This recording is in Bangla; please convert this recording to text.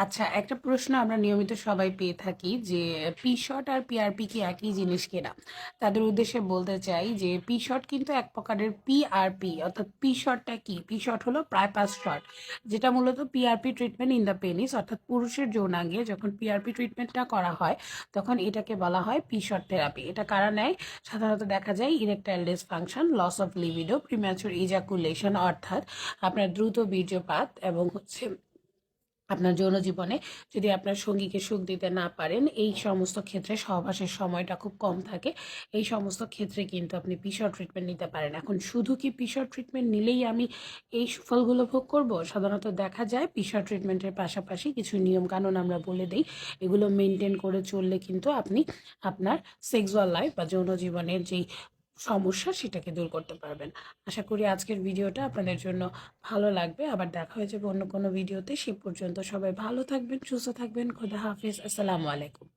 আচ্ছা, একটা প্রশ্ন আমরা নিয়মিত সবাই পেয়ে থাকি যে পি-শট আর পিআরপি কি একই জিনিস কিনা? তাদের উদ্দেশ্যে বলতে চাই যে পি-শট কিন্তু এক প্রকারের পিআরপি অর্থাৎ পি-শটটা কি? পি-শট হলো বাইপাস শট যেটা মূলত PRP treatment in the penis অর্থাৎ পুরুষের যৌনাঙ্গে যখন পিআরপি ট্রিটমেন্টটা করা হয় তখন এটাকে বলা হয় পি-শট থেরাপি। এটা কারা নেয়? সাধারণত দেখা যায় erectile dysfunction, loss of libido, premature ejaculation অর্থাৎ আপনার দ্রুত বীর্যপাত এবং আপনার যৌন জীবনে যদি আপনার সঙ্গীকে সুখ দিতে না পারেন, এই সমস্ত ক্ষেত্রে সহবাসের সময়টা খুব কম থাকে। এই সমস্ত ক্ষেত্রে কিন্তু আপনি পিশর ট্রিটমেন্ট নিতে পারেন। এখন শুধু কি পিশর ট্রিটমেন্ট নিলেই আমি এই সুফলগুলো ভোগ করব? সাধারণত দেখা যায় পিশর ট্রিটমেন্টের পাশাপাশি কিছু নিয়মকানুন আমরা বলে দেই। এগুলো মেনটেন করে চললে কিন্তু আপনি আপনার সেক্সুয়াল লাইফ বা যৌন জীবনের যেই সমস্যা সেটাকে দূর করতে পারবেন। আশা করি আজকের ভিডিওটা আপনাদের জন্য ভালো লাগবে। আবার দেখা হয়ে যাবে অন্য কোনো ভিডিওতে। সে পর্যন্ত সবাই ভালো থাকবেন, সুস্থ থাকবেন। খোদা হাফেজ। আসসালামু আলাইকুম।